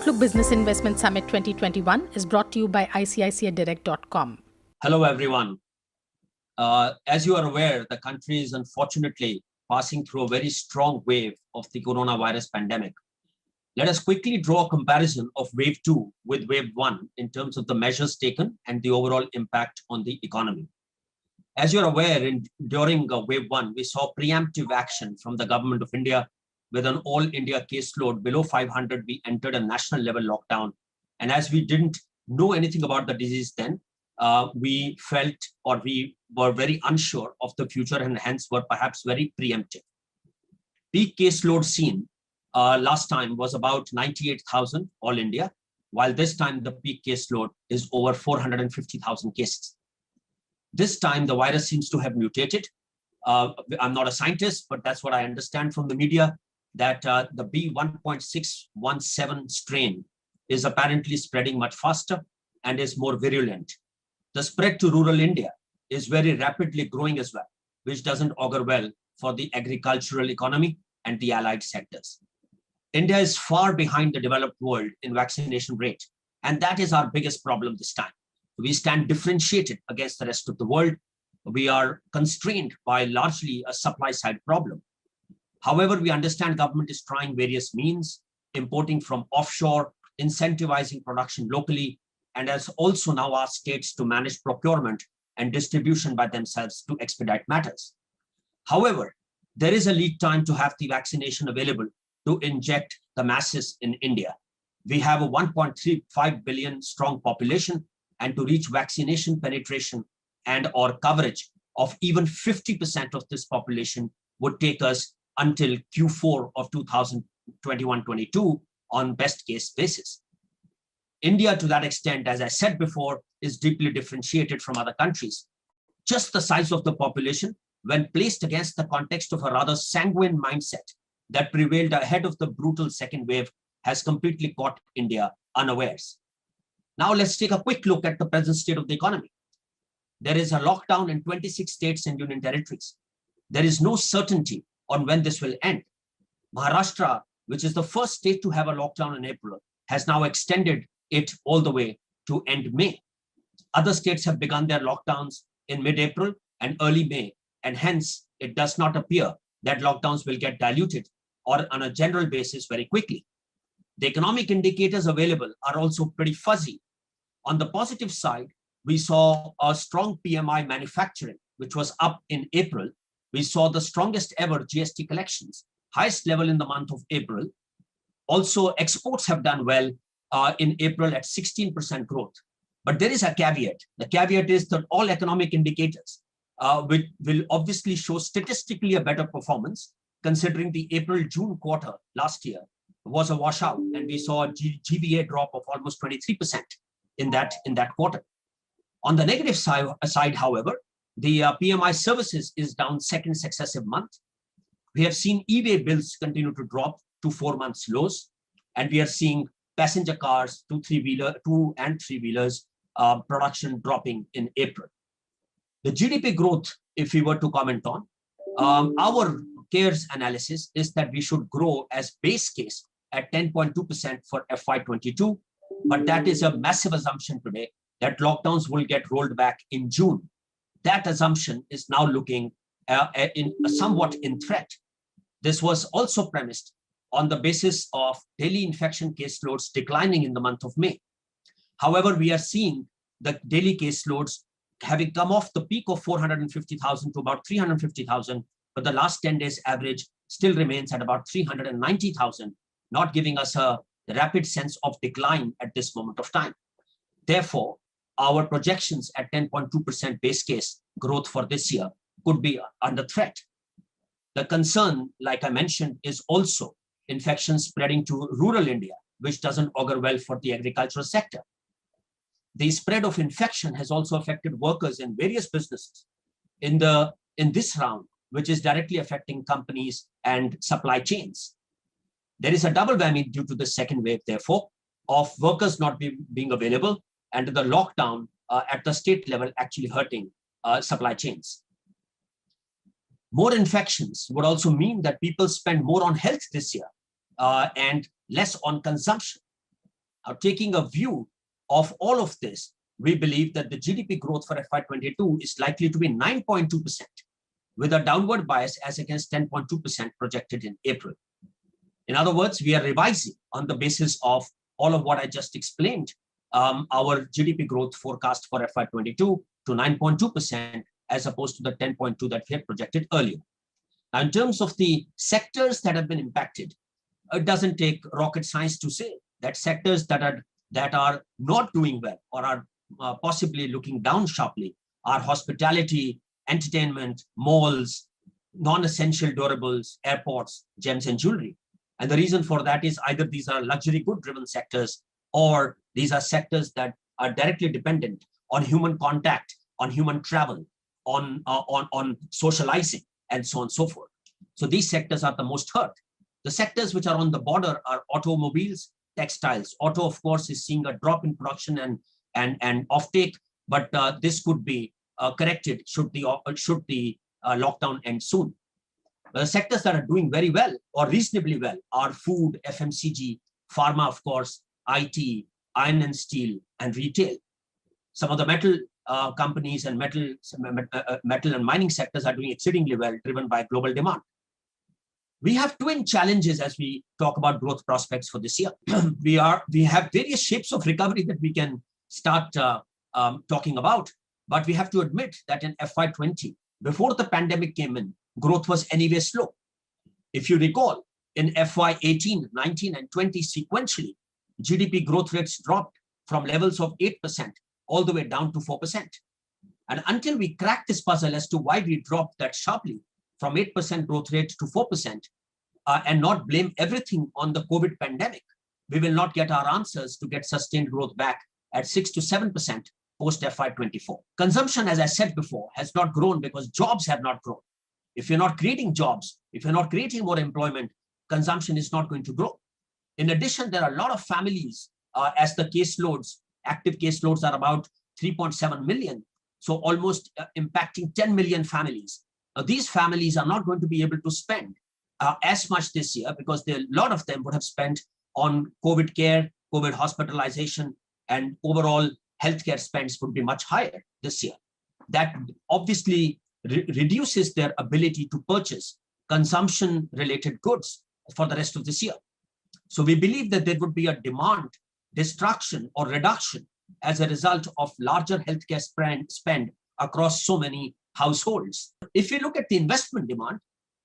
Outlook Business Investment Summit 2021 is brought to you by ICICIdirect.com. Hello, everyone. As you are aware, the country is unfortunately passing through a very strong wave of the coronavirus pandemic. Let us quickly draw a comparison of wave 2 with wave 1 in terms of the measures taken and the overall impact on the economy. As you're aware, during wave 1, we saw preemptive action from the government of India. With an all India caseload below 500, we entered a national level lockdown. And as we didn't know anything about the disease then, we felt or we were very unsure of the future and hence were perhaps very preemptive. Peak caseload seen last time was about 98,000 all India, while this time the peak caseload is over 450,000 cases. This time the virus seems to have mutated. I'm not a scientist, but that's what I understand from the media, that the B1.617 strain is apparently spreading much faster and is more virulent. The spread to rural India is very rapidly growing as well, which doesn't augur well for the agricultural economy and the allied sectors. India is far behind the developed world in vaccination rate, and that is our biggest problem this time. We stand differentiated against the rest of the world. We are constrained by largely a supply side problem. However, we understand government is trying various means, importing from offshore, incentivizing production locally, and has also now asked states to manage procurement and distribution by themselves to expedite matters. However, there is a lead time to have the vaccination available to inject the masses in India. We have a 1.35 billion strong population, and to reach vaccination penetration and or coverage of even 50% of this population would take us until Q4 of 2021-22 on best case basis. India, to that extent, as I said before, is deeply differentiated from other countries. Just the size of the population, when placed against the context of a rather sanguine mindset that prevailed ahead of the brutal second wave, has completely caught India unawares. Now let's take a quick look at the present state of the economy. There is a lockdown in 26 states and union territories. There is no certainty on when this will end. Maharashtra, which is the first state to have a lockdown in April, has now extended it all the way to end May. Other states have begun their lockdowns in mid-April and early May, and hence it does not appear that lockdowns will get diluted or on a general basis very quickly. The economic indicators available are also pretty fuzzy. On the positive side, we saw a strong PMI manufacturing, which was up in April. We saw the strongest ever GST collections, highest level in the month of April. Also, exports have done well in April at 16% growth. But there is a caveat. The caveat is that all economic indicators will obviously show statistically a better performance, considering the April-June quarter last year was a washout, and we saw a GVA drop of almost 23% in that quarter. On the negative side, however, the PMI services is down second successive month. We have seen e-way bills continue to drop to 4 months lows, and we are seeing passenger cars, two and three-wheelers production dropping in April. The GDP growth, if we were to comment on, our CARES analysis is that we should grow as base case at 10.2% for FY22, but that is a massive assumption today that lockdowns will get rolled back in June. That assumption is now looking somewhat in threat. This was also premised on the basis of daily infection caseloads declining in the month of May. However, we are seeing the daily caseloads having come off the peak of 450,000 to about 350,000, but the last 10 days average still remains at about 390,000, not giving us a rapid sense of decline at this moment of time. Therefore, our projections at 10.2% base case growth for this year could be under threat. The concern, like I mentioned, is also infections spreading to rural India, which doesn't augur well for the agricultural sector. The spread of infection has also affected workers in various businesses in this round, which is directly affecting companies and supply chains. There is a double whammy due to the second wave, therefore, of workers not being available and the lockdown at the state level actually hurting supply chains. More infections would also mean that people spend more on health this year and less on consumption. Now, taking a view of all of this, we believe that the GDP growth for FY22 is likely to be 9.2%, with a downward bias as against 10.2% projected in April. In other words, we are revising on the basis of all of what I just explained, our GDP growth forecast for FY22 to 9.2% as opposed to the 10.2 that we had projected earlier. Now, in terms of the sectors that have been impacted, it doesn't take rocket science to say that sectors that are not doing well or are possibly looking down sharply are hospitality, entertainment, malls, non-essential durables, airports, gems and jewelry. And the reason for that is either these are luxury good-driven sectors, or these are sectors that are directly dependent on human contact, on human travel, on socializing, and so on and so forth. So these sectors are the most hurt. The sectors which are on the border are automobiles, textiles. Auto, of course, is seeing a drop in production and offtake, but this could be corrected should the lockdown end soon. The sectors that are doing very well or reasonably well are food, FMCG, pharma, of course, IT, iron and steel, and retail. Some of the metal companies and metal and mining sectors are doing exceedingly well, driven by global demand. We have twin challenges as we talk about growth prospects for this year. we have various shapes of recovery that we can start talking about, but we have to admit that in FY20, before the pandemic came in, growth was anyway slow. If you recall, in FY18, 19, and 20 sequentially, GDP growth rates dropped from levels of 8% all the way down to 4%. And until we crack this puzzle as to why we dropped that sharply from 8% growth rate to 4%, and not blame everything on the COVID pandemic, we will not get our answers to get sustained growth back at 6 to 7% post FY24. Consumption, as I said before, has not grown because jobs have not grown. If you're not creating jobs, if you're not creating more employment, consumption is not going to grow. In addition, there are a lot of families, as the caseloads, active caseloads are about 3.7 million, so almost impacting 10 million families. Now, these families are not going to be able to spend as much this year because a lot of them would have spent on COVID care, COVID hospitalization, and overall healthcare spends would be much higher this year. That obviously reduces their ability to purchase consumption-related goods for the rest of this year. So we believe that there would be a demand destruction or reduction as a result of larger healthcare spend across so many households. If you look at the investment demand,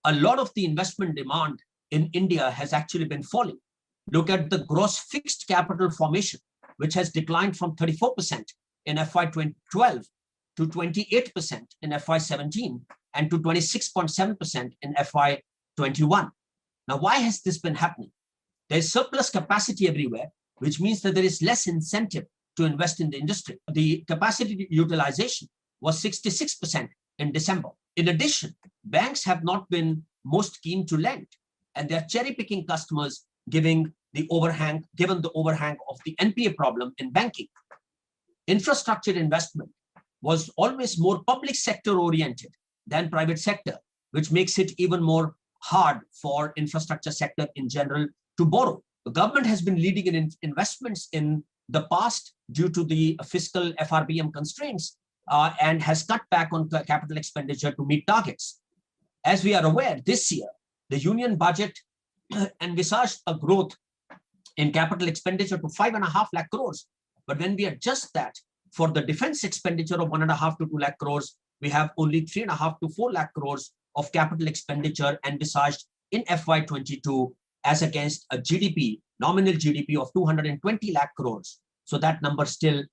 a lot of the investment demand in India has actually been falling. Look at the gross fixed capital formation, which has declined from 34% in FY12 to 28% in FY17 and to 26.7% in FY21. Now, why has this been happening? There's surplus capacity everywhere, which means that there is less incentive to invest in the industry. The capacity utilization was 66% in December. In addition, banks have not been most keen to lend, and they're cherry-picking customers given the overhang of the NPA problem in banking. Infrastructure investment was always more public sector oriented than private sector, which makes it even more hard for infrastructure sector in general to borrow. The government has been leading in investments in the past due to the fiscal FRBM constraints and has cut back on capital expenditure to meet targets. As we are aware, this year, the union budget envisaged a growth in capital expenditure to 5.5 lakh crores. But when we adjust that for the defense expenditure of 1.5 to 2 lakh crores, we have only 3.5 to 4 lakh crores of capital expenditure envisaged in FY22 as against a GDP, nominal GDP of 220 lakh crores. So that number still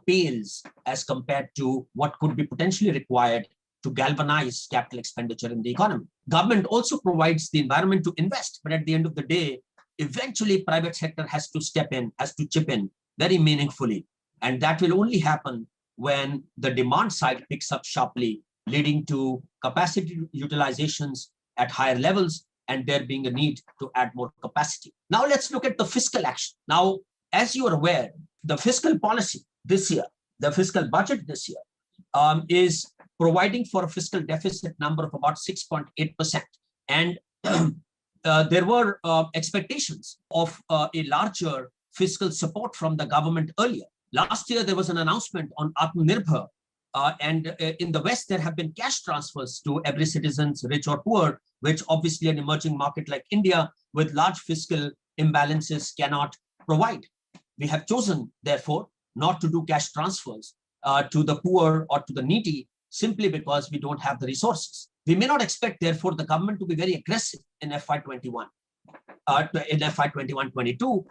pales as compared to what could be potentially required to galvanize capital expenditure in the economy. Government also provides the environment to invest, but at the end of the day, eventually private sector has to step in, has to chip in very meaningfully. And that will only happen when the demand side picks up sharply, leading to capacity utilizations at higher levels and there being a need to add more capacity. Now let's look at the fiscal action. Now, as you are aware, the fiscal policy this year, the fiscal budget this year is providing for a fiscal deficit number of about 6.8%. And there were expectations of a larger fiscal support from the government earlier. Last year, there was an announcement on Atmanirbhar, and in the West, there have been cash transfers to every citizen, rich or poor, which obviously an emerging market like India with large fiscal imbalances cannot provide. We have chosen, therefore, not to do cash transfers to the poor or to the needy simply because we don't have the resources. We may not expect, therefore, the government to be very aggressive in FY21, in FY21-22,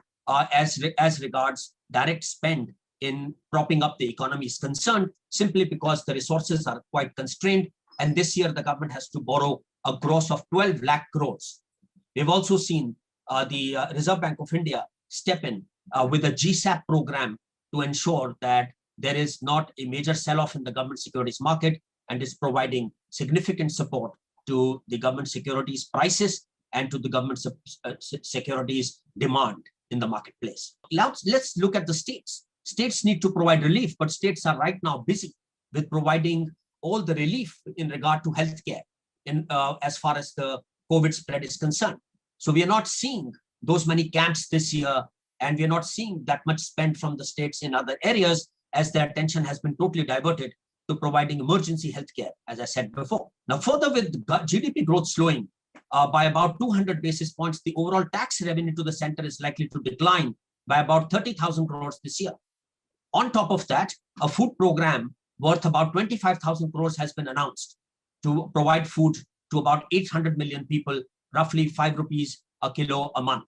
as regards direct spend in propping up the economy is concerned, simply because the resources are quite constrained. And this year, the government has to borrow a gross of 12 lakh crores. We've also seen the Reserve Bank of India step in with a GSAP program to ensure that there is not a major sell-off in the government securities market, and is providing significant support to the government securities prices and to the government securities demand in the marketplace. Let's look at the states. States need to provide relief, but states are right now busy with providing all the relief in regard to healthcare as far as the COVID spread is concerned. So we are not seeing those many camps this year, and we are not seeing that much spent from the states in other areas, as their attention has been totally diverted to providing emergency healthcare, as I said before. Now, further, with GDP growth slowing by about 200 basis points, the overall tax revenue to the center is likely to decline by about 30,000 crores this year. On top of that, a food program worth about 25,000 crores has been announced to provide food to about 800 million people, roughly 5 rupees a kilo a month.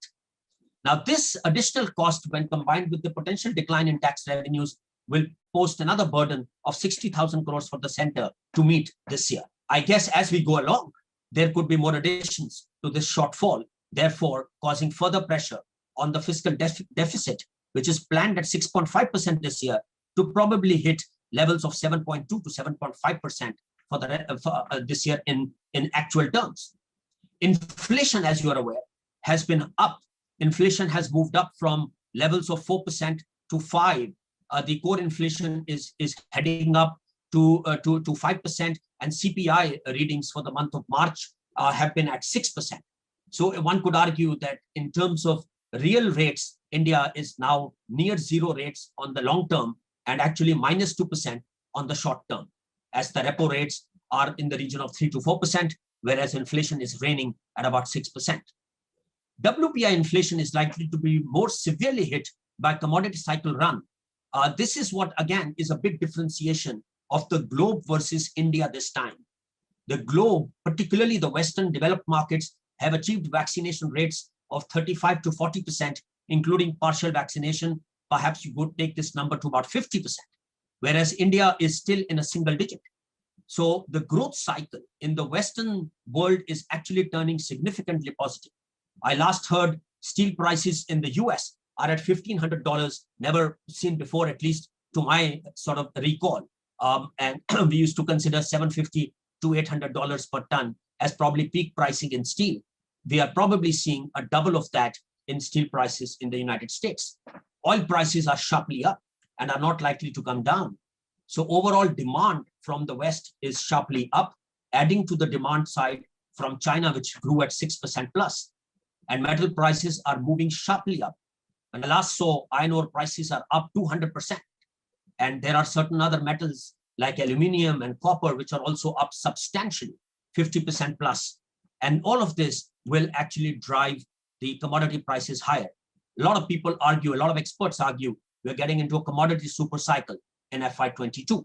Now, this additional cost, when combined with the potential decline in tax revenues, will pose another burden of 60,000 crores for the center to meet this year. I guess as we go along, there could be more additions to this shortfall, therefore causing further pressure on the fiscal deficit, which is planned at 6.5% this year, to probably hit levels of 7.2 to 7.5% for this year in actual terms. Inflation, as you are aware, has been up. Inflation has moved up from levels of 4% to 5%. The core inflation is heading up to 5%, and CPI readings for the month of March have been at 6%. So one could argue that in terms of real rates, India is now near zero rates on the long term, and actually minus 2% on the short term, as the repo rates are in the region of 3 to 4%, whereas inflation is reigning at about 6%. WPI inflation is likely to be more severely hit by commodity cycle run. This is what, again, is a big differentiation of the globe versus India this time. The globe, particularly the Western developed markets, have achieved vaccination rates of 35 to 40%, including partial vaccination. Perhaps you would take this number to about 50%, whereas India is still in a single digit. So the growth cycle in the Western world is actually turning significantly positive. I last heard steel prices in the US are at $1,500, never seen before, at least to my sort of recall. And we used to consider $750 to $800 per ton as probably peak pricing in steel. We are probably seeing a double of that in steel prices in the United States. Oil prices are sharply up and are not likely to come down. So overall demand from the West is sharply up, adding to the demand side from China, which grew at 6% plus. And metal prices are moving sharply up. When I last saw, iron ore prices are up 200%. And there are certain other metals like aluminium and copper, which are also up substantially, 50% plus. And all of this will actually drive the commodity prices higher. A lot of people argue, a lot of experts argue, we're getting into a commodity super cycle in FY22.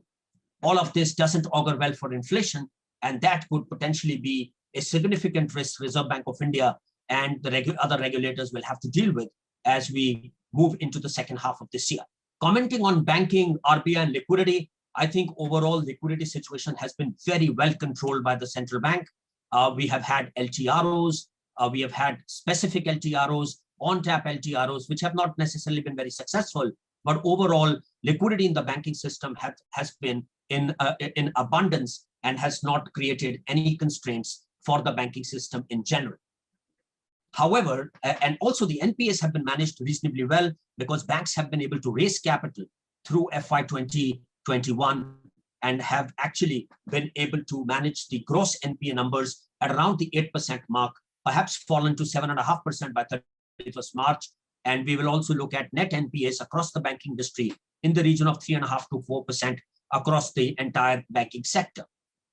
All of this doesn't augur well for inflation, and that could potentially be a significant risk Reserve Bank of India and the other regulators will have to deal with as we move into the second half of this year. Commenting on banking, RBI, and liquidity, I think overall liquidity situation has been very well controlled by the central bank. We have had LTROs, we have had specific LTROs, on-tap LTROs, which have not necessarily been very successful, but overall liquidity in the banking system has been in abundance and has not created any constraints for the banking system in general. However, and also the NPAs have been managed reasonably well because banks have been able to raise capital through FY 2021 and have actually been able to manage the gross NPA numbers at around the 8% mark, perhaps fallen to 7.5% by 31st March, And we will also look at net NPAs across the banking industry in the region of 3.5% to 4% across the entire banking sector.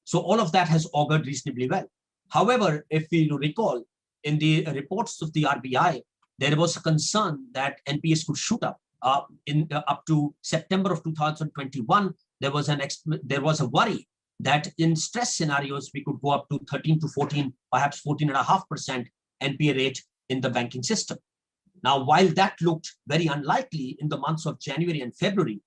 So all of that has augured reasonably well. However, if we recall, in the reports of the RBI, there was a concern that NPAs could shoot up. Up to September of 2021, there was a worry that in stress scenarios, we could go up to 13 to 14, perhaps 14.5% NPA rate in the banking system. Now, while that looked very unlikely in the months of January and February,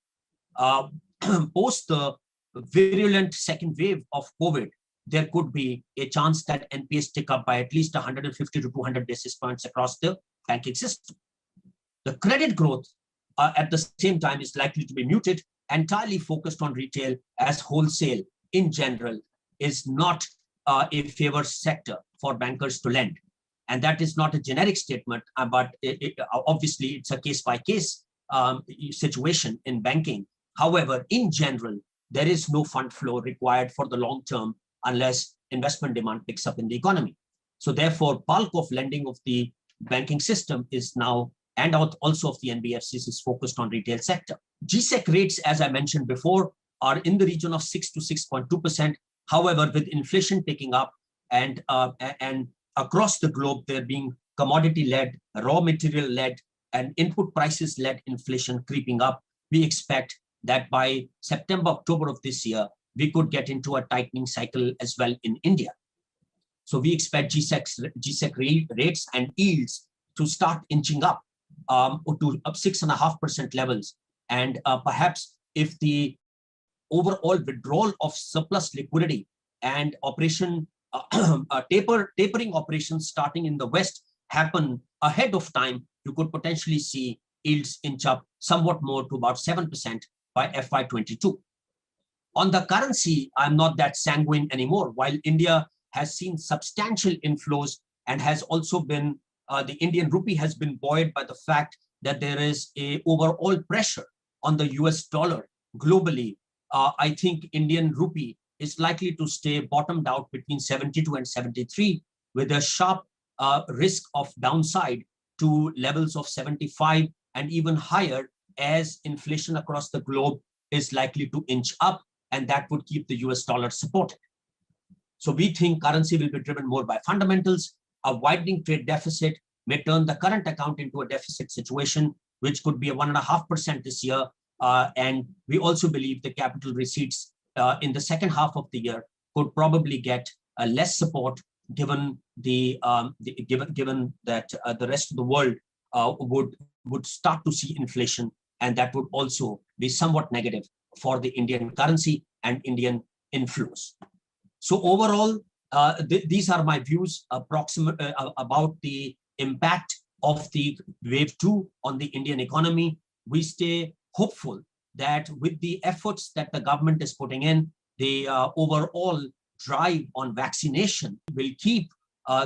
post the virulent second wave of COVID, there could be a chance that NPAs tick up by at least 150 to 200 basis points across the banking system. The credit growth at the same time is likely to be muted, entirely focused on retail, as wholesale in general is not a favored sector for bankers to lend. And that is not a generic statement, but obviously it's a case-by-case situation in banking. However, in general, there is no fund flow required for the long term unless investment demand picks up in the economy. So therefore, bulk of lending of the banking system is now, and also of the NBFCs, is focused on retail sector. GSEC rates, as I mentioned before, are in the region of 6 to 6.2%. However, with inflation picking up and across the globe, there being commodity-led, raw material-led, and input prices-led inflation creeping up, we expect that by September, October of this year, we could get into a tightening cycle as well in India. So we expect GSEC rates and yields to start inching up to 6.5% levels. And perhaps if the overall withdrawal of surplus liquidity and tapering operations starting in the West happen ahead of time, you could potentially see yields inch up somewhat more to about 7% by FY22. On the currency, I'm not that sanguine anymore. While India has seen substantial inflows and has also been, the Indian rupee has been buoyed by the fact that there is a overall pressure on the US dollar globally. I think Indian rupee is likely to stay bottomed out between 72 and 73 with a sharp risk of downside to levels of 75 and even higher as inflation across the globe is likely to inch up, and that would keep the US dollar supported. So we think currency will be driven more by fundamentals. A widening trade deficit may turn the current account into a deficit situation, which could be a 1.5% this year. And we also believe the capital receipts in the second half of the year could probably get less support, given given that the rest of the world would start to see inflation, and that would also be somewhat negative for the Indian currency and Indian inflows. So overall, these are my views about the impact of the wave 2 on the Indian economy. We stay hopeful that with the efforts that the government is putting in, the overall drive on vaccination will keep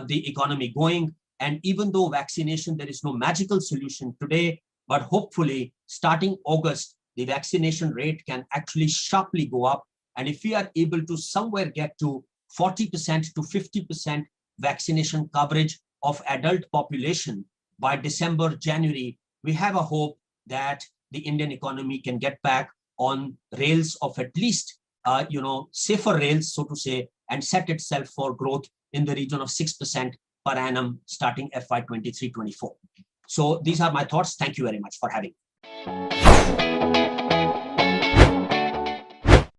the economy going. And even though vaccination, there is no magical solution today, but hopefully starting August, the vaccination rate can actually sharply go up. And if we are able to somewhere get to 40% to 50% vaccination coverage of adult population by December, January, we have a hope that the Indian economy can get back on rails of at least, safer rails, so to say, and set itself for growth in the region of 6% per annum starting FY23-24. So these are my thoughts. Thank you very much for having me.